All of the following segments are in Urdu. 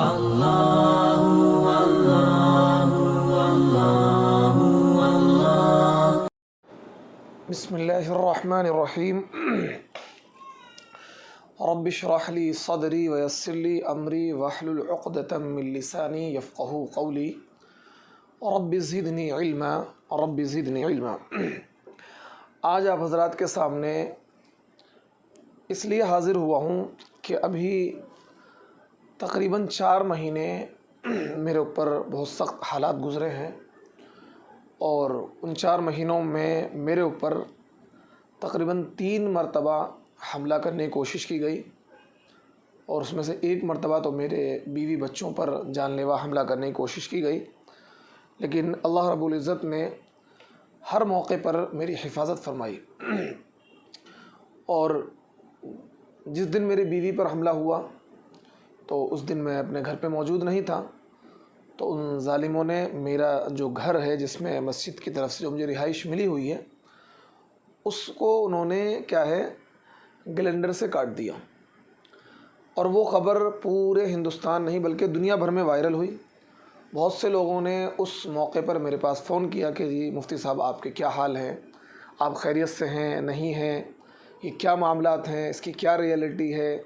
بسم اللہ الرحمن الرحیم رب اشرح لی صدری ویسر لی امری واحلل عقدۃ من لسانی یفقہوا قولی رب زدنی علما رب زدنی علما۔ آج آپ حضرات کے سامنے اس لیے حاضر ہوا ہوں کہ ابھی تقریباً 4 مہینے میرے اوپر بہت سخت حالات گزرے ہیں، اور ان 4 مہینوں میں میرے اوپر تقریباً 3 مرتبہ حملہ کرنے کی کوشش کی گئی، اور اس میں سے 1 مرتبہ تو میرے بیوی بچوں پر جان لیوا حملہ کرنے کی کوشش کی گئی، لیکن اللہ رب العزت نے ہر موقع پر میری حفاظت فرمائی۔ اور جس دن میری بیوی پر حملہ ہوا تو اس دن میں اپنے گھر پہ موجود نہیں تھا، تو ان ظالموں نے میرا جو گھر ہے جس میں مسجد کی طرف سے جو مجھے رہائش ملی ہوئی ہے، اس کو انہوں نے کیا ہے گلینڈر سے کاٹ دیا، اور وہ خبر پورے ہندوستان نہیں بلکہ دنیا بھر میں وائرل ہوئی۔ بہت سے لوگوں نے اس موقع پر میرے پاس فون کیا کہ جی مفتی صاحب آپ کے کیا حال ہیں، آپ خیریت سے ہیں نہیں ہیں، یہ کیا معاملات ہیں، اس کی کیا ریئلٹی ہے۔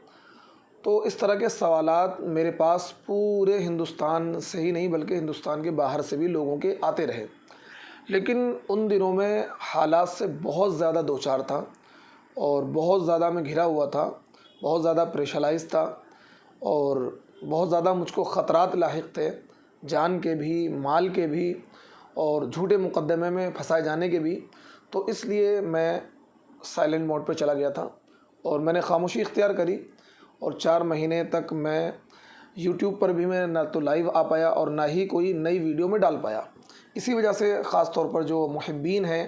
تو اس طرح کے سوالات میرے پاس پورے ہندوستان سے ہی نہیں بلکہ ہندوستان کے باہر سے بھی لوگوں کے آتے رہے، لیکن ان دنوں میں حالات سے بہت زیادہ دوچار تھا، اور بہت زیادہ میں گھرا ہوا تھا، بہت زیادہ پریشرائز تھا، اور بہت زیادہ مجھ کو خطرات لاحق تھے، جان کے بھی، مال کے بھی، اور جھوٹے مقدمے میں پھنسائے جانے کے بھی۔ تو اس لیے میں سائلنٹ موڈ پہ چلا گیا تھا، اور میں نے خاموشی اختیار کری، اور 4 مہینے تک میں یوٹیوب پر بھی میں نہ تو لائیو آ پایا اور نہ ہی کوئی نئی ویڈیو میں ڈال پایا۔ اسی وجہ سے خاص طور پر جو محبین ہیں،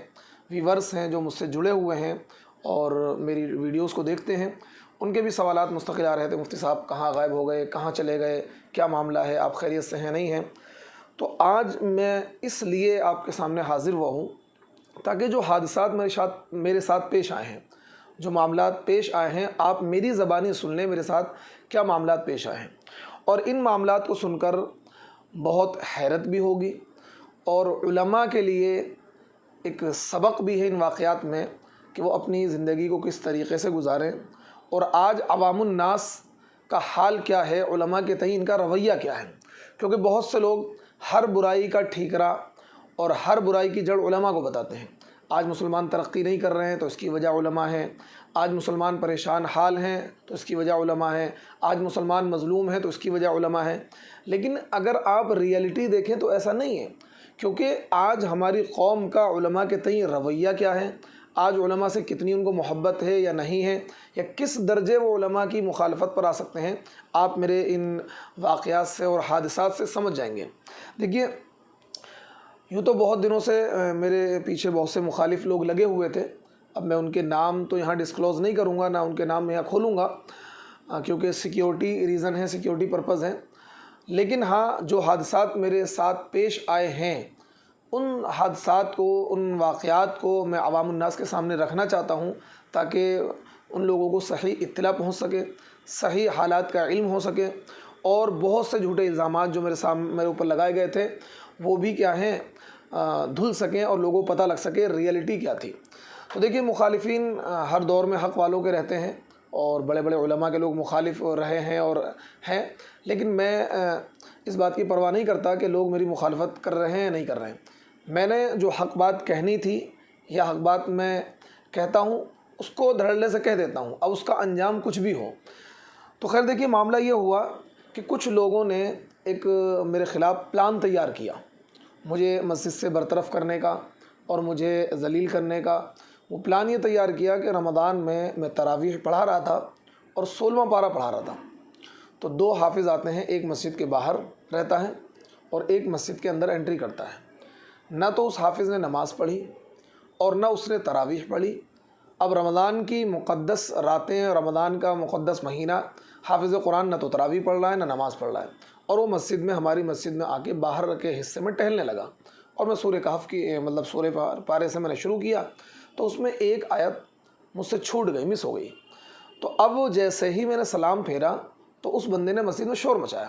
ویورز ہیں، جو مجھ سے جڑے ہوئے ہیں اور میری ویڈیوز کو دیکھتے ہیں، ان کے بھی سوالات مستقل آ رہے تھے، مفتی صاحب کہاں غائب ہو گئے، کہاں چلے گئے، کیا معاملہ ہے، آپ خیریت سے ہیں نہیں ہیں۔ تو آج میں اس لیے آپ کے سامنے حاضر ہوا ہوں تاکہ جو حادثات میرے ساتھ پیش آئے ہیں، جو معاملات پیش آئے ہیں، آپ میری زبانی سن لیں میرے ساتھ کیا معاملات پیش آئے ہیں، اور ان معاملات کو سن کر بہت حیرت بھی ہوگی، اور علماء کے لیے ایک سبق بھی ہے ان واقعات میں کہ وہ اپنی زندگی کو کس طریقے سے گزاریں، اور آج عوام الناس کا حال کیا ہے، علماء کے تئیں ان کا رویہ کیا ہے۔ کیونکہ بہت سے لوگ ہر برائی کا ٹھیکرا اور ہر برائی کی جڑ علماء کو بتاتے ہیں۔ آج مسلمان ترقی نہیں کر رہے ہیں تو اس کی وجہ علماء ہے، آج مسلمان پریشان حال ہیں تو اس کی وجہ علماء ہے، آج مسلمان مظلوم ہیں تو اس کی وجہ علماء ہے۔ لیکن اگر آپ ریئلٹی دیکھیں تو ایسا نہیں ہے، کیونکہ آج ہماری قوم کا علماء کے تئیں رویہ کیا ہے، آج علماء سے کتنی ان کو محبت ہے یا نہیں ہے، یا کس درجے وہ علماء کی مخالفت پر آ سکتے ہیں، آپ میرے ان واقعات سے اور حادثات سے سمجھ جائیں گے۔ دیکھیے، یوں تو بہت دنوں سے میرے پیچھے بہت سے مخالف لوگ لگے ہوئے تھے۔ اب میں ان کے نام تو یہاں ڈسکلوز نہیں کروں گا، نہ ان کے نام یہاں کھولوں گا، کیونکہ سیکیورٹی ریزن ہے، سیکیورٹی پرپز ہے۔ لیکن ہاں، جو حادثات میرے ساتھ پیش آئے ہیں، ان حادثات کو، ان واقعات کو میں عوام الناس کے سامنے رکھنا چاہتا ہوں تاکہ ان لوگوں کو صحیح اطلاع پہنچ سکے، صحیح حالات کا علم ہو سکے، اور بہت سے جھوٹے الزامات جو میرے اوپر لگائے گئے تھے وہ بھی کیا ہیں دھل سکیں، اور لوگوں کو پتہ لگ سکے ریئلٹی کیا تھی۔ تو دیکھیے، مخالفین ہر دور میں حق والوں کے رہتے ہیں، اور بڑے بڑے علماء کے لوگ مخالف رہے ہیں اور ہیں، لیکن میں اس بات کی پرواہ نہیں کرتا کہ لوگ میری مخالفت کر رہے ہیں یا نہیں کر رہے ہیں۔ میں نے جو حق بات کہنی تھی یا حق بات میں کہتا ہوں اس کو دھڑلے سے کہہ دیتا ہوں، اب اس کا انجام کچھ بھی ہو۔ تو خیر، دیکھیے، معاملہ یہ ہوا کہ کچھ لوگوں نے ایک میرے خلاف پلان تیار کیا، مجھے مسجد سے برطرف کرنے کا اور مجھے ذلیل کرنے کا۔ وہ پلان یہ تیار کیا کہ رمضان میں تراویح پڑھا رہا تھا اور 16واں پارہ پڑھا رہا تھا، تو 2 حافظ آتے ہیں، ایک مسجد کے باہر رہتا ہے اور ایک مسجد کے اندر انٹری کرتا ہے۔ نہ تو اس حافظ نے نماز پڑھی اور نہ اس نے تراویح پڑھی۔ اب رمضان کی مقدس راتیں، رمضان کا مقدس مہینہ، حافظ قرآن نہ تو تراویح پڑھ رہا ہے نہ نماز پڑھ رہا ہے، اور وہ مسجد میں، ہماری مسجد میں آ کے باہر کے حصے میں ٹہلنے لگا، اور میں سورہ کہف کی سورہ پارے سے میں نے شروع کیا، تو اس میں ایک آیت مجھ سے چھوٹ گئی، مس ہو گئی۔ تو اب جیسے ہی میں نے سلام پھیرا تو اس بندے نے مسجد میں شور مچایا،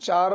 4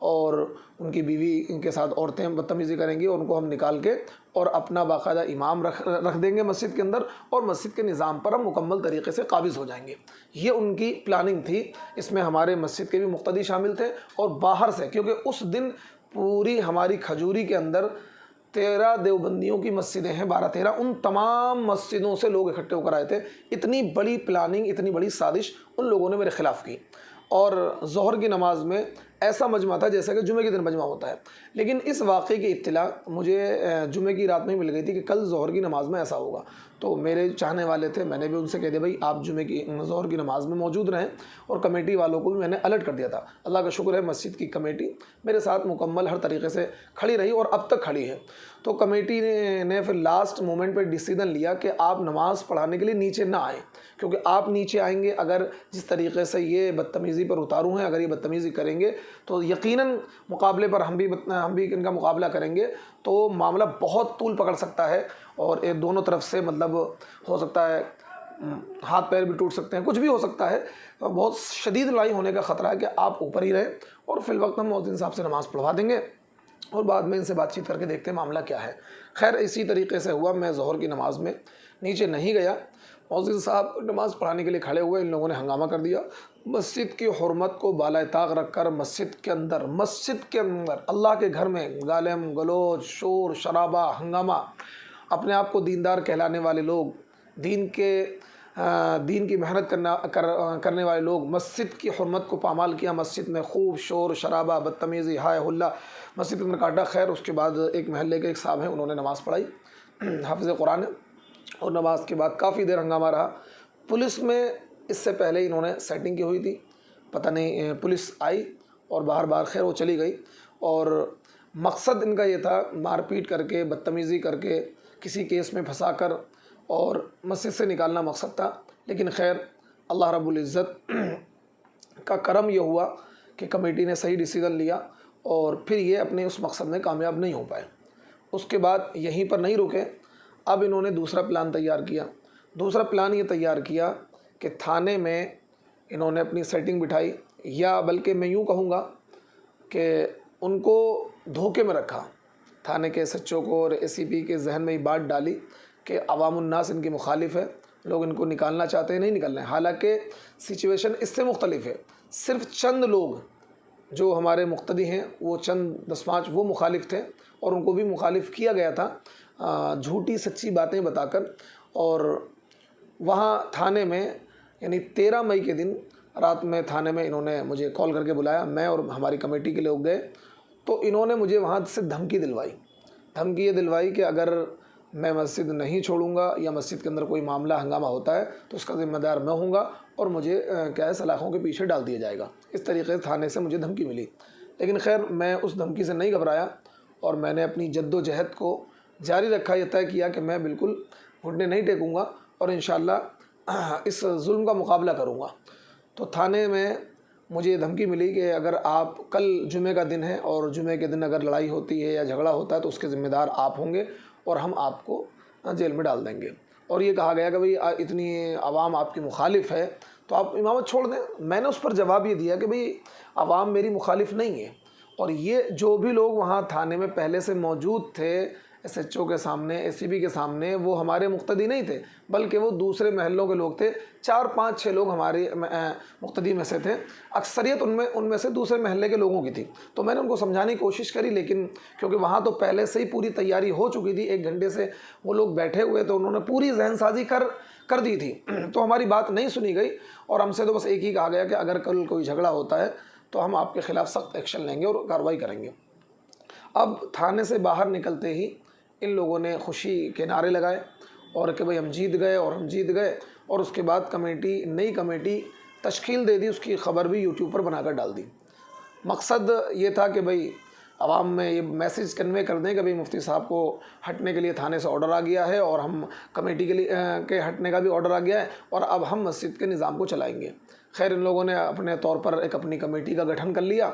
اور ان کی بیوی کے ساتھ عورتیں بدتمیزی کریں گی اور ان کو ہم نکال کے اور اپنا باقاعدہ امام رکھ دیں گے مسجد کے اندر، اور مسجد کے نظام پر ہم مکمل طریقے سے قابض ہو جائیں گے۔ یہ ان کی پلاننگ تھی۔ اس میں ہمارے مسجد کے بھی مقتدی شامل تھے اور باہر سے، کیونکہ اس دن پوری ہماری کھجوری کے اندر 13 دیوبندیوں کی مسجدیں ہیں، 12-13، ان تمام مسجدوں سے لوگ اکٹھے ہو کر آئے تھے۔ اتنی بڑی پلاننگ، اتنی بڑی سازش ان لوگوں نے میرے خلاف کی، اور ظہر کی نماز میں ایسا مجمع تھا جیسا کہ جمعے کے دن مجمع ہوتا ہے۔ لیکن اس واقعے کی اطلاع مجھے جمعے کی رات میں ہی مل گئی تھی کہ کل ظہر کی نماز میں ایسا ہوگا، تو میرے چاہنے والے تھے، میں نے بھی ان سے کہہ دیا بھائی آپ جمعے کی ظہر کی نماز میں موجود رہیں، اور کمیٹی والوں کو بھی میں نے الرٹ کر دیا تھا۔ اللہ کا شکر ہے مسجد کی کمیٹی میرے ساتھ مکمل ہر طریقے سے کھڑی رہی اور اب تک کھڑی ہے۔ تو کمیٹی نے پھر لاسٹ مومنٹ پہ ڈیسیژن لیا کہ آپ نماز پڑھانے کے لیے نیچے نہ آئیں، کیونکہ آپ نیچے آئیں گے، اگر جس طریقے سے یہ بدتمیزی پر اتارو ہیں، اگر یہ بدتمیزی کریں گے تو یقیناً مقابلے پر ہم بھی ان کا مقابلہ کریں گے، تو معاملہ بہت طول پکڑ سکتا ہے، اور دونوں طرف سے مطلب ہو سکتا ہے ہاتھ پیر بھی ٹوٹ سکتے ہیں، کچھ بھی ہو سکتا ہے، بہت شدید لڑائی ہونے کا خطرہ ہے کہ آپ اوپر ہی رہیں، اور فی الوقت ہم مؤذن صاحب سے نماز پڑھوا دیں گے اور بعد میں ان سے بات چیت کر کے دیکھتے ہیں معاملہ کیا ہے۔ خیر اسی طریقے سے ہوا، میں ظہر کی نماز میں نیچے نہیں گیا، مؤذن صاحب نماز پڑھانے کے لیے کھڑے ہوئے، ان لوگوں نے ہنگامہ کر دیا۔ مسجد کی حرمت کو بالائے طاق رکھ کر مسجد کے اندر اللہ کے گھر میں گالم گلوچ، شور شرابہ، ہنگامہ، اپنے آپ کو دیندار کہلانے والے لوگ، دین کی محنت کرنے والے لوگ، مسجد کی حرمت کو پامال کیا، مسجد میں خوب شور شرابہ، بدتمیزی، ہائے ہلا مسجد میں کاٹا۔ خیر اس کے بعد ایک محلے کے ایک صاحب ہیں، انہوں نے نماز پڑھائی، حافظ قرآن ہے، اور نماز کے بعد کافی دیر ہنگامہ رہا۔ پولیس میں اس سے پہلے انہوں نے سیٹنگ کی ہوئی تھی، پتہ نہیں پولیس آئی اور باہر خیر وہ چلی گئی، اور مقصد ان کا یہ تھا مار پیٹ کر کے، بدتمیزی کر کے، کسی کیس میں پھنسا کر اور مسجد سے نکالنا مقصد تھا۔ لیکن خیر اللہ رب العزت کا کرم یہ ہوا کہ کمیٹی نے صحیح ڈیسیژن لیا، اور پھر یہ اپنے اس مقصد میں کامیاب نہیں ہو پائے۔ اس کے بعد یہیں پر نہیں رکے، اب انہوں نے دوسرا پلان تیار کیا۔ دوسرا پلان یہ تیار کیا کہ تھانے میں انہوں نے اپنی سیٹنگ بٹھائی، یا بلکہ میں یوں کہوں گا کہ ان کو دھوکے میں رکھا، تھانے کے ایس ایچ او کو اور اے سی پی کے ذہن میں یہ بات ڈالی کہ عوام الناس ان کی مخالف ہے، لوگ ان کو نکالنا چاہتے ہیں، نہیں نکلنا ہے۔ حالانکہ سچویشن اس سے مختلف ہے، صرف چند لوگ جو ہمارے مقتدی ہیں، وہ چند 10-5 وہ مخالف تھے، اور ان کو بھی مخالف کیا گیا تھا جھوٹی سچی باتیں بتا کر۔ اور وہاں تھانے میں یعنی 13 مئی کے دن رات میں تھانے میں انہوں نے مجھے کال کر کے بلایا، میں اور ہماری کمیٹی کے لوگ گئے، تو انہوں نے مجھے وہاں سے دھمکی یہ دلوائی کہ اگر میں مسجد نہیں چھوڑوں گا یا مسجد کے اندر کوئی معاملہ ہنگامہ ہوتا ہے تو اس کا ذمہ دار میں ہوں گا، اور مجھے کیا ہے سلاخوں کے پیچھے ڈال دیا جائے گا۔ اس طریقے سے تھانے سے مجھے دھمکی ملی، لیکن خیر میں اس دھمکی سے نہیں گھبرایا، اور میں نے اپنی جد و جہد کو جاری رکھا، یہ طے کیا کہ میں بالکل گھٹنے نہیں ٹیکوں گا، اور انشاءاللہ اس ظلم کا مقابلہ کروں گا۔ تو تھانے میں مجھے یہ دھمکی ملی کہ اگر آپ کل جمعے کا دن ہے، اور جمعے کے دن اگر لڑائی ہوتی ہے یا جھگڑا ہوتا ہے تو اس کے ذمہ دار آپ ہوں گے، اور ہم آپ کو جیل میں ڈال دیں گے۔ اور یہ کہا گیا کہ بھئی اتنی عوام آپ کی مخالف ہے تو آپ امامت چھوڑ دیں۔ میں نے اس پر جواب یہ دیا کہ بھئی عوام میری مخالف نہیں ہے، اور یہ جو بھی لوگ وہاں تھانے میں پہلے سے موجود تھے، ایس ایچ او کے سامنے، اے سی بی کے سامنے، وہ ہمارے مقتدی نہیں تھے، بلکہ وہ دوسرے محلوں کے لوگ تھے۔ 4-5-6 لوگ ہمارے مقتدی میں سے تھے، اکثریت ان میں سے دوسرے محلے کے لوگوں کی تھی۔ تو میں نے ان کو سمجھانے کی کوشش کری، لیکن کیونکہ وہاں تو پہلے سے ہی پوری تیاری ہو چکی تھی، 1 گھنٹے سے وہ لوگ بیٹھے ہوئے، تو انہوں نے پوری ذہن سازی کر دی تھی، تو ہماری بات نہیں سنی گئی، اور ہم سے تو بس ایک ہی کہا گیا کہ اگر کل کوئی جھگڑا ہوتا ہے تو ہم آپ کے خلاف سخت ایکشن لیں گے اور کارروائی کریں گے۔ اب تھانے سے باہر نکلتے ہی ان لوگوں نے خوشی کے نعرے لگائے، اور کہ بھئی ہم جیت گئے، اور اس کے بعد نئی کمیٹی تشکیل دے دی، اس کی خبر بھی یوٹیوب پر بنا کر ڈال دی۔ مقصد یہ تھا کہ بھئی عوام میں یہ میسیج کنوے کر دیں کہ بھئی مفتی صاحب کو ہٹنے کے لیے تھانے سے آرڈر آ گیا ہے، اور ہم کمیٹی کے ہٹنے کا بھی آرڈر آ گیا ہے، اور اب ہم مسجد کے نظام کو چلائیں گے۔ خیر ان لوگوں نے اپنے طور پر ایک اپنی کمیٹی کا گٹھن کر لیا،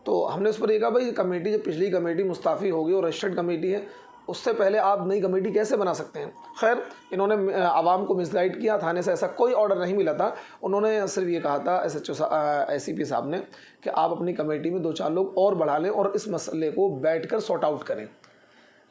تو ہم نے اس پر یہ کہا بھئی کمیٹی، جب پچھلی کمیٹی مستعفی ہوگی اور رجسٹرڈ کمیٹی ہے، اس سے پہلے آپ نئی کمیٹی کیسے بنا سکتے ہیں؟ خیر انہوں نے عوام کو مس گائیڈ کیا، تھانے سے ایسا کوئی آرڈر نہیں ملا تھا، انہوں نے صرف یہ کہا تھا SHO صاحب نے کہ آپ اپنی کمیٹی میں 2-4 لوگ اور بڑھا لیں اور اس مسئلے کو بیٹھ کر سارٹ آؤٹ کریں،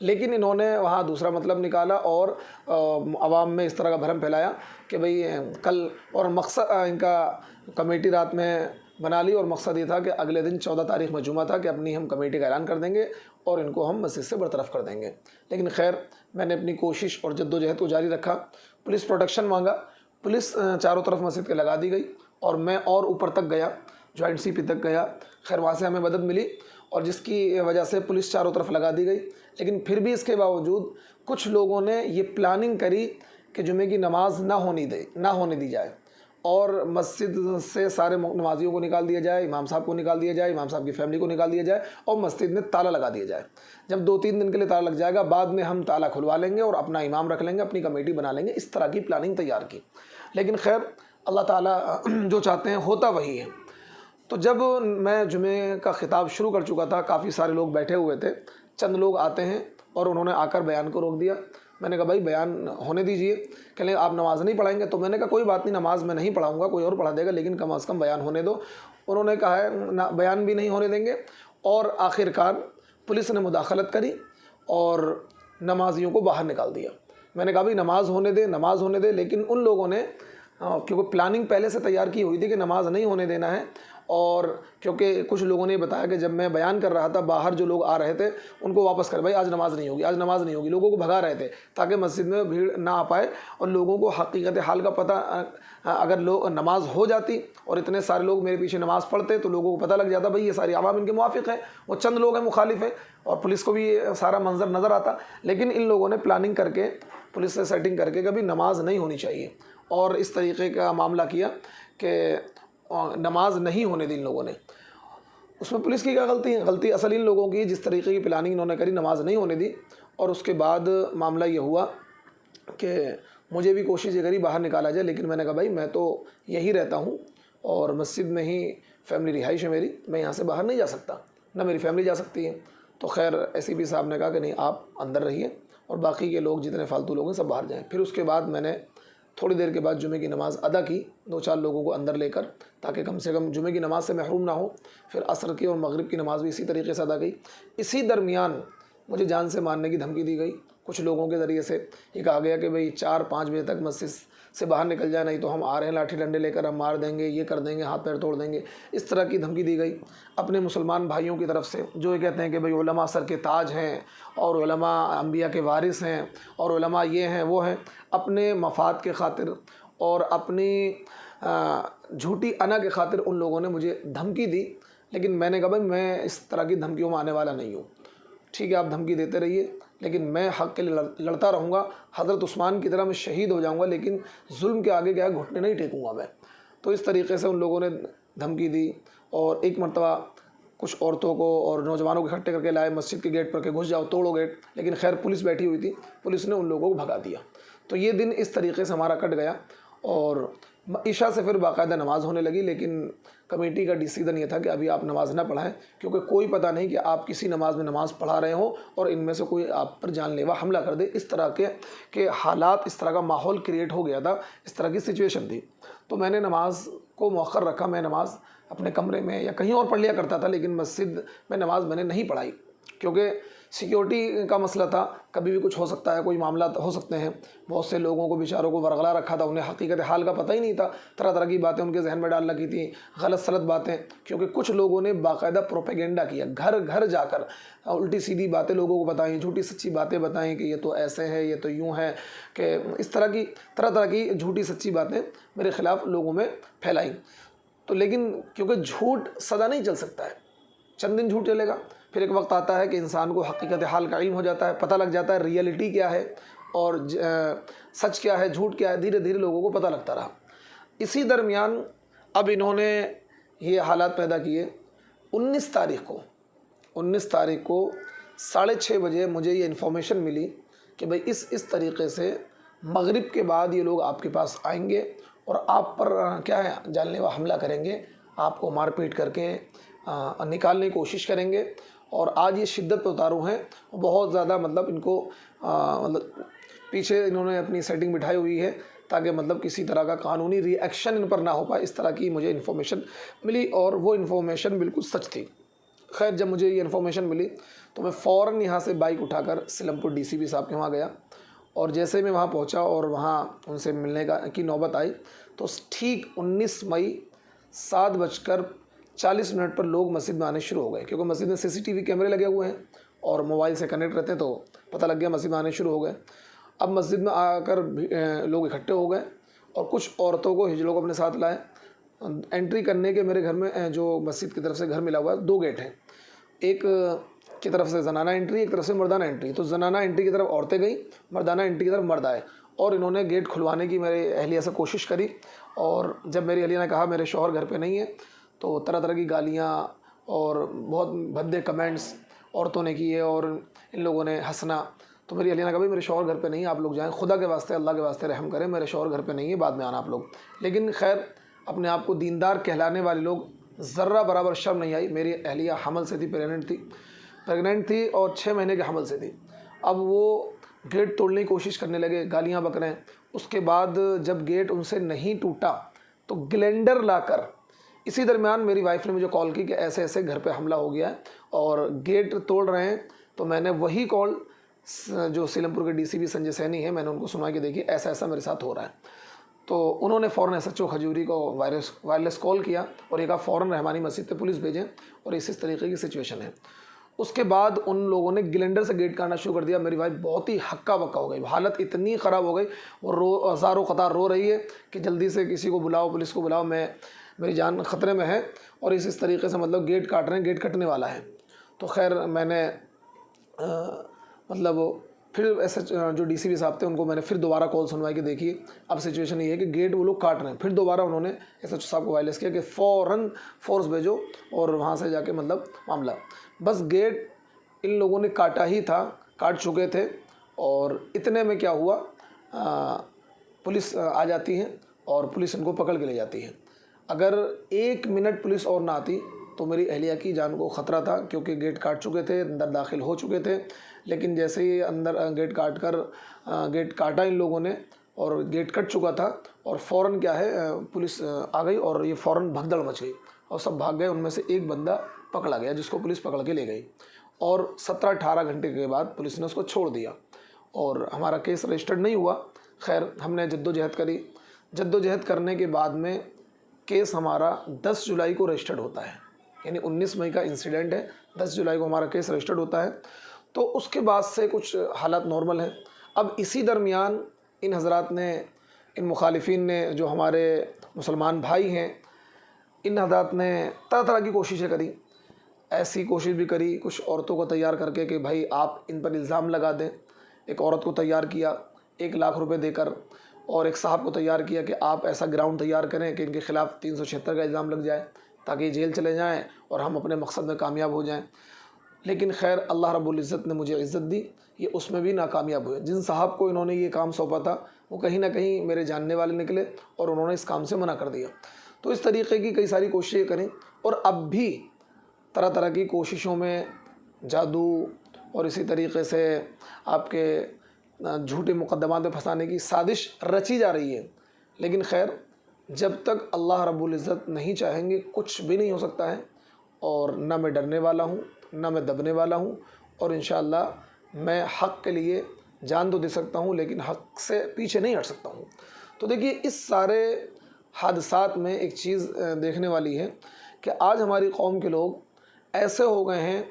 لیکن انہوں نے وہاں دوسرا مطلب نکالا اور عوام میں اس طرح کا بھرم پھیلایا کہ بھئی کل، اور مقصد ان کا کمیٹی رات میں بنا لی اور مقصد یہ تھا کہ اگلے دن 14 تاریخ میں جمعہ تھا کہ اپنی ہم کمیٹی کا اعلان کر دیں گے اور ان کو ہم مسجد سے برطرف کر دیں گے۔ لیکن خیر میں نے اپنی کوشش اور جد و جہد کو جاری رکھا، پولیس پروٹیکشن مانگا، پولیس چاروں طرف مسجد کے لگا دی گئی اور میں اور اوپر تک گیا، جوائنٹ CP تک گیا، خیر وہاں سے ہمیں مدد ملی اور جس کی وجہ سے پولیس چاروں طرف لگا دی گئی۔ لیکن پھر بھی اس کے باوجود کچھ لوگوں نے یہ پلاننگ کری کہ جمعے کی نماز نہ ہونے دی جائے اور مسجد سے سارے نمازیوں کو نکال دیا جائے، امام صاحب کو نکال دیا جائے، امام صاحب کی فیملی کو نکال دیا جائے اور مسجد میں تالا لگا دیا جائے۔ جب 2-3 دن کے لیے تالا لگ جائے گا، بعد میں ہم تالا کھلوا لیں گے اور اپنا امام رکھ لیں گے، اپنی کمیٹی بنا لیں گے۔ اس طرح کی پلاننگ تیار کی، لیکن خیر اللہ تعالیٰ جو چاہتے ہیں ہوتا وہی ہے۔ تو جب میں جمعے کا خطاب شروع کر چکا تھا، کافی سارے لوگ بیٹھے ہوئے تھے، چند لوگ آتے ہیں اور انہوں نے آ کر بیان کو روک دیا۔ میں نے کہا بھائی بیان ہونے دیجئے، کہ لیں آپ نماز نہیں پڑھائیں گے؟ تو میں نے کہا کوئی بات نہیں، نماز میں نہیں پڑھاؤں گا، کوئی اور پڑھا دے گا، لیکن کم از کم بیان ہونے دو۔ انہوں نے کہا ہے بیان بھی نہیں ہونے دیں گے، اور آخر کار پولیس نے مداخلت کری اور نمازیوں کو باہر نکال دیا۔ میں نے کہا بھائی نماز ہونے دے، لیکن ان لوگوں نے کیونکہ پلاننگ پہلے سے تیار کی ہوئی تھی کہ نماز نہیں ہونے دینا ہے، اور کیونکہ کچھ لوگوں نے بتایا کہ جب میں بیان کر رہا تھا باہر جو لوگ آ رہے تھے ان کو واپس کر، بھائی آج نماز نہیں ہوگی، لوگوں کو بھگا رہے تھے تاکہ مسجد میں بھیڑ نہ آ پائے اور لوگوں کو حقیقت حال کا پتہ، اگر نماز ہو جاتی اور اتنے سارے لوگ میرے پیچھے نماز پڑھتے تو لوگوں کو پتہ لگ جاتا بھئی یہ ساری عوام ان کے موافق ہیں، وہ چند لوگ ہیں مخالف ہیں، اور پولیس کو بھی یہ سارا منظر نظر آتا۔ لیکن ان لوگوں نے پلاننگ کر کے، پولیس سے سیٹنگ کر کے کبھی نماز نہیں ہونی چاہیے، اور اس طریقے کا معاملہ کیا کہ نماز نہیں ہونے دی ان لوگوں نے۔ اس میں پولیس کی کیا غلطی ہے؟ غلطی اصل ان لوگوں کی، جس طریقے کی پلاننگ انہوں نے کری، نماز نہیں ہونے دی۔ اور اس کے بعد معاملہ یہ ہوا کہ مجھے بھی کوشش یہ کری باہر نکالا جائے، لیکن میں نے کہا بھائی میں تو یہی رہتا ہوں اور مسجد میں ہی فیملی رہائش ہے میری، میں یہاں سے باہر نہیں جا سکتا، نہ میری فیملی جا سکتی ہے۔ تو خیر SCP صاحب نے کہا کہ نہیں آپ اندر رہیے اور باقی کے لوگ جتنے فالتو لوگ ہیں سب باہر جائیں۔ پھر اس کے بعد میں نے تھوڑی دیر کے بعد جمعے کی نماز ادا کی 2-4 لوگوں کو اندر لے کر، تاکہ کم سے کم جمعے کی نماز سے محروم نہ ہو۔ پھر عصر کی اور مغرب کی نماز بھی اسی طریقے سے ادا کی۔ اسی درمیان مجھے جان سے مارنے کی دھمکی دی گئی کچھ لوگوں کے ذریعے سے، یہ کہا گیا کہ بھئی 4-5 بجے تک مسجد سے باہر نکل جائے، نہیں تو ہم آ رہے ہیں لاٹھی ڈنڈے لے کر، ہم مار دیں گے، یہ کر دیں گے، ہاتھ پیر توڑ دیں گے، اس طرح کی دھمکی دی گئی اپنے مسلمان بھائیوں کی طرف سے، جو یہ کہتے ہیں کہ بھئی علماء سر کے تاج ہیں اور علماء انبیاء کے وارث ہیں اور علماء یہ ہیں وہ ہیں۔ اپنے مفاد کے خاطر اور اپنی جھوٹی انا کے خاطر ان لوگوں نے مجھے دھمکی دی، لیکن میں نے کہا بھائی میں اس طرح کی دھمکیوں میں آنے والا نہیں ہوں، ٹھیک ہے آپ دھمکی دیتے رہیے، لیکن میں حق کے لیے لڑتا رہوں گا، حضرت عثمان کی طرح میں شہید ہو جاؤں گا، لیکن ظلم کے آگے کیا گھٹنے نہیں ٹیکوں گا میں۔ تو اس طریقے سے ان لوگوں نے دھمکی دی، اور ایک مرتبہ کچھ عورتوں کو اور نوجوانوں کو اکٹھے کر کے لائے مسجد کے گیٹ پر کہ گھس جاؤ، توڑو گیٹ، لیکن خیر پولیس بیٹھی ہوئی تھی، پولیس نے ان لوگوں کو بھگا دیا۔ تو یہ دن اس طریقے سے ہمارا کٹ گیا، اور عشاء سے پھر باقاعدہ نماز ہونے لگی، لیکن کمیٹی کا ڈیسیژن یہ تھا کہ ابھی آپ نماز نہ پڑھائیں، کیونکہ کوئی پتہ نہیں کہ آپ کسی نماز میں نماز پڑھا رہے ہوں اور ان میں سے کوئی آپ پر جان لیوا حملہ کر دے۔ اس طرح کے حالات، اس طرح کا ماحول کریٹ ہو گیا تھا، اس طرح کی سچویشن تھی۔ تو میں نے نماز کو مؤخر رکھا، میں نماز اپنے کمرے میں یا کہیں اور پڑھ لیا کرتا تھا، لیکن مسجد میں نماز میں نے نہیں پڑھائی، کیونکہ سیکیورٹی کا مسئلہ تھا، کبھی بھی کچھ ہو سکتا ہے، کوئی معاملات ہو سکتے ہیں۔ بہت سے لوگوں کو بیچاروں کو ورغلا رکھا تھا، انہیں حقیقت حال کا پتہ ہی نہیں تھا، طرح طرح کی باتیں ان کے ذہن میں ڈال رکھی تھیں، غلط سلط باتیں، کیونکہ کچھ لوگوں نے باقاعدہ پروپیگنڈا کیا، گھر گھر جا کر الٹی سیدھی باتیں لوگوں کو بتائیں، جھوٹی سچی باتیں بتائیں کہ یہ تو ایسے ہے، یہ تو یوں ہے، کہ اس طرح کی طرح کی جھوٹی سچی باتیں میرے خلاف لوگوں میں پھیلائیں۔ تو لیکن کیونکہ جھوٹ سدا نہیں چل سکتا ہے، چند دن جھوٹ چلے گا، پھر ایک وقت آتا ہے کہ انسان کو حقیقت حال کا علم ہو جاتا ہے، پتہ لگ جاتا ہے ریئلٹی کیا ہے اور سچ کیا ہے، جھوٹ کیا ہے، دھیرے دھیرے لوگوں کو پتہ لگتا رہا۔ اسی درمیان اب انہوں نے یہ حالات پیدا کیے۔ 19 تاریخ کو 6:30 بجے مجھے یہ انفارمیشن ملی کہ بھئی اس طریقے سے مغرب کے بعد یہ لوگ آپ کے پاس آئیں گے اور آپ پر کیا ہے جان لیوا حملہ کریں گے، آپ کو مار پیٹ کر کے نکالنے کی کوشش کریں گے، اور آج یہ شدت پہ اتارو ہیں، بہت زیادہ مطلب ان کو مطلب پیچھے انہوں نے اپنی سیٹنگ بٹھائی ہوئی ہے تاکہ مطلب کسی طرح کا قانونی ری ایکشن ان پر نہ ہو پائے۔ اس طرح کی مجھے انفارمیشن ملی اور وہ انفارمیشن بالکل سچ تھی۔ خیر جب مجھے یہ انفارمیشن ملی تو میں فوراً یہاں سے بائک اٹھا کر سیلم پور DCP صاحب کے وہاں گیا، اور جیسے میں وہاں پہنچا اور وہاں ان سے ملنے کی نوبت آئی تو ٹھیک 19 مئی 7:40 پر لوگ مسجد میں آنے شروع ہو گئے، کیونکہ مسجد میں CCTV کیمرے لگے ہوئے ہیں اور موبائل سے کنیکٹ رہتے ہیں، تو پتہ لگ گیا مسجد میں آنے شروع ہو گئے۔ اب مسجد میں آ کر لوگ اکٹھے ہو گئے اور کچھ عورتوں کو ہجڑوں کو اپنے ساتھ لائے۔ انٹری کرنے کے میرے گھر میں جو مسجد کی طرف سے گھر ملا ہوا ہے 2 گیٹ ہیں، ایک کی طرف سے زنانہ انٹری، ایک طرف سے مردانہ انٹری۔ تو زنانہ انٹری کی طرف عورتیں گئیں، مردانہ انٹری کی طرف مرد آئے، اور انہوں نے گیٹ کھلوانے کی میرے اہلیہ سے کوشش کری، اور جب میری اہلیہ نے کہا میرے شوہر گھر پہ نہیں ہے تو طرح طرح کی گالیاں اور بہت بھدے کمنٹس عورتوں نے کیے اور ان لوگوں نے ہنسنا۔ تو میری اہلیہ نے کہا بھائی میرے شوہر گھر پہ نہیں ہے، آپ لوگ جائیں، خدا کے واسطے اللہ کے واسطے رحم کریں، میرے شوہر گھر پہ نہیں ہے، بعد میں آنا آپ لوگ۔ لیکن خیر اپنے آپ کو دیندار کہلانے والے لوگ ذرہ برابر شرم نہیں آئی۔ میری اہلیہ حمل سے تھی، پریگننٹ تھی اور 6 مہینے کے حمل سے تھی۔ اب وہ گیٹ توڑنے کی کوشش کرنے لگے، گالیاں بک رہے ہیں۔ اس کے بعد جب گیٹ ان سے نہیں ٹوٹا تو گلینڈر لا کر، اسی درمیان میری وائف نے مجھے کال کی کہ ایسے ایسے گھر پہ حملہ ہو گیا ہے اور گیٹ توڑ رہے ہیں۔ تو میں نے وہی کال جو سیلم پور کے DCP سنجے سینی ہے، میں نے ان کو سنوا کے دیکھی ایسا ایسا میرے ساتھ ہو رہا ہے۔ تو انہوں نے فوراً SHO کھجوری کو وائرلیس کال کیا اور یہ کہا فوراً رحمانی مسجد پہ پولیس بھیجیں، اور اس طریقے کی سچویشن ہے۔ اس کے بعد ان لوگوں نے گلینڈر سے گیٹ کاٹنا شروع کر دیا۔ میری وائف بہت ہی ہکا بکا ہو گئی، حالت اتنی خراب ہو گئی، وہ ہزاروں قطار رو رہی ہے کہ جلدی سے کسی کو بلاؤ، پولیس کو بلاؤ، میری جان خطرے میں ہے، اور اس طریقے سے مطلب گیٹ کاٹ رہے ہیں، گیٹ کٹنے والا ہے۔ تو خیر میں نے مطلب پھر جو DCP صاحب تھے ان کو میں نے پھر دوبارہ کال سنوائی کہ دیکھیے اب سچویشن یہ ہے کہ گیٹ وہ لوگ کاٹ رہے ہیں۔ پھر دوبارہ انہوں نے SHO صاحب کو وائرلیس کیا کہ فوراً فورس بھیجو، اور وہاں سے جا کے مطلب معاملہ، بس گیٹ ان لوگوں نے کاٹا ہی تھا، کاٹ چکے تھے، اور اتنے میں کیا ہوا، پولیس آ جاتی ہے اور پولیس ان کو پکڑ کے لے جاتی ہے۔ اگر 1 منٹ پولیس اور نہ آتی تو میری اہلیہ کی جان کو خطرہ تھا، کیونکہ گیٹ کاٹ چکے تھے، اندر داخل ہو چکے تھے۔ لیکن جیسے ہی اندر گیٹ کاٹا ان لوگوں نے اور گیٹ کٹ چکا تھا، اور فوراً کیا ہے پولیس آ گئی اور یہ فوراً بھگدڑ مچ گئی اور سب بھاگ گئے۔ ان میں سے ایک بندہ پکڑا گیا جس کو پولیس پکڑ کے لے گئی، اور 17-18 گھنٹے کے بعد پولیس نے اس کو چھوڑ دیا اور ہمارا کیس رجسٹرڈ نہیں ہوا۔ خیر ہم نے جدوجہد کری، جدوجہد کرنے کے بعد میں کیس ہمارا 10 جولائی کو رجسٹرڈ ہوتا ہے، یعنی 19 مئی کا انسیڈنٹ ہے، 10 جولائی کو ہمارا کیس رجسٹرڈ ہوتا ہے۔ تو اس کے بعد سے کچھ حالات نارمل ہیں۔ اب اسی درمیان ان حضرات نے، ان مخالفین نے، جو ہمارے مسلمان بھائی ہیں، ان حضرات نے طرح طرح کی کوششیں کری۔ ایسی کوشش بھی کری کچھ عورتوں کو تیار کر کے کہ بھائی آپ ان پر الزام لگا دیں۔ ایک عورت کو تیار کیا 1 لاکھ روپے دے کر، اور ایک صاحب کو تیار کیا کہ آپ ایسا گراؤنڈ تیار کریں کہ ان کے خلاف 376 کا الزام لگ جائے تاکہ یہ جیل چلے جائیں اور ہم اپنے مقصد میں کامیاب ہو جائیں۔ لیکن خیر اللہ رب العزت نے مجھے عزت دی، یہ اس میں بھی ناکامیاب ہوئے۔ جن صاحب کو انہوں نے یہ کام سونپا تھا وہ کہیں نہ کہیں میرے جاننے والے نکلے اور انہوں نے اس کام سے منع کر دیا۔ تو اس طریقے کی کئی ساری کوششیں کریں، اور اب بھی طرح طرح کی کوششوں میں جادو اور اسی طریقے سے آپ کے جھوٹے مقدمات میں پھنسانے کی سازش رچی جا رہی ہے۔ لیکن خیر جب تک اللہ رب العزت نہیں چاہیں گے کچھ بھی نہیں ہو سکتا ہے، اور نہ میں ڈرنے والا ہوں نہ میں دبنے والا ہوں، اور انشاءاللہ میں حق کے لیے جان تو دے سکتا ہوں لیکن حق سے پیچھے نہیں ہٹ سکتا ہوں۔ تو دیکھیے اس سارے حادثات میں ایک چیز دیکھنے والی ہے کہ آج ہماری قوم کے لوگ ایسے ہو گئے ہیں،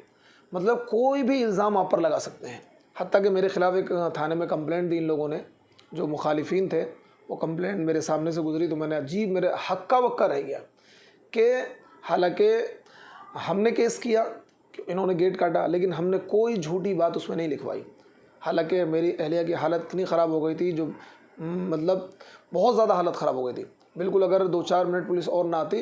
مطلب کوئی بھی الزام آپ پر لگا سکتے ہیں۔ حتیٰ کہ میرے خلاف ایک تھانے میں کمپلینٹ دی ان لوگوں نے، جو مخالفین تھے، وہ کمپلینٹ میرے سامنے سے گزری تو میں نے عجیب، میرے ہکا بکا رہ گیا کہ حالانکہ ہم نے کیس کیا کہ انہوں نے گیٹ کاٹا، لیکن ہم نے کوئی جھوٹی بات اس میں نہیں لکھوائی۔ حالانکہ میری اہلیہ کی حالت اتنی خراب ہو گئی تھی، جو مطلب بہت زیادہ حالت خراب ہو گئی تھی بالکل، اگر 2-4 منٹ پولیس اور نہ آتی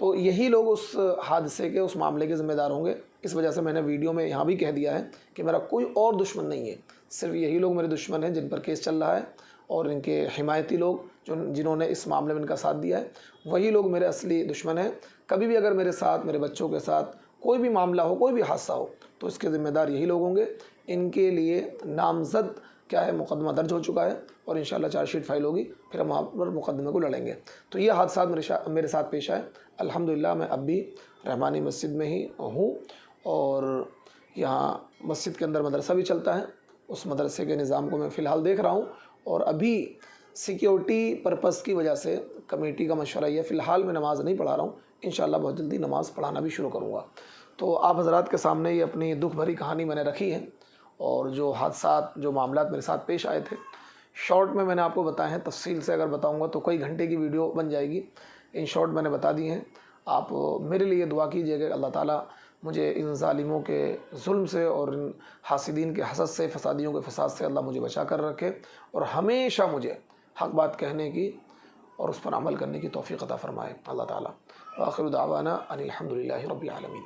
تو یہی لوگ اس حادثے کے اس معاملے کے ذمہ دار ہوں گے. اس وجہ سے میں نے ویڈیو میں یہاں بھی کہہ دیا ہے کہ میرا کوئی اور دشمن نہیں ہے, صرف یہی لوگ میرے دشمن ہیں جن پر کیس چل رہا ہے, اور ان کے حمایتی لوگ جنہوں نے اس معاملے میں ان کا ساتھ دیا ہے, وہی لوگ میرے اصلی دشمن ہیں. کبھی بھی اگر میرے ساتھ, میرے بچوں کے ساتھ کوئی بھی معاملہ ہو, کوئی بھی حادثہ ہو, تو اس کے ذمہ دار یہی لوگ ہوں گے. ان کے لیے نامزد کیا ہے, مقدمہ درج ہو چکا ہے, اور انشاءاللہ چارج شیٹ فائل ہوگی, پھر ہم وہاں پر مقدمے کو لڑیں گے. تو یہ حادثات میرے ساتھ پیش آئے. الحمدللہ میں اب بھی رحمانی مسجد میں ہی ہوں, اور یہاں مسجد کے اندر مدرسہ بھی چلتا ہے. اس مدرسے کے نظام کو میں فی الحال دیکھ رہا ہوں, اور ابھی سیکیورٹی پرپس کی وجہ سے کمیٹی کا مشورہ یہ, فی الحال میں نماز نہیں پڑھا رہا ہوں. انشاءاللہ بہت جلدی نماز پڑھانا بھی شروع کروں گا. تو آپ حضرات کے سامنے یہ اپنی دکھ بھری کہانی میں نے رکھی ہے, اور جو حادثات, جو معاملات میرے ساتھ پیش آئے تھے, شارٹ میں نے آپ کو بتائے ہیں. تفصیل سے اگر بتاؤں گا تو کئی گھنٹے کی ویڈیو بن جائے گی. ان شارٹ میں نے بتا دی ہیں. آپ میرے لیے دعا کیجیے کہ اللہ تعالیٰ مجھے ان ظالموں کے ظلم سے اور ان حاسدین کے حسد سے, فسادیوں کے فساد سے اللہ مجھے بچا کر رکھے, اور ہمیشہ مجھے حق بات کہنے کی اور اس پر عمل کرنے کی توفیق عطا فرمائے اللہ تعالیٰ. وآخر دعوانا ان الحمد للہ رب العالمین.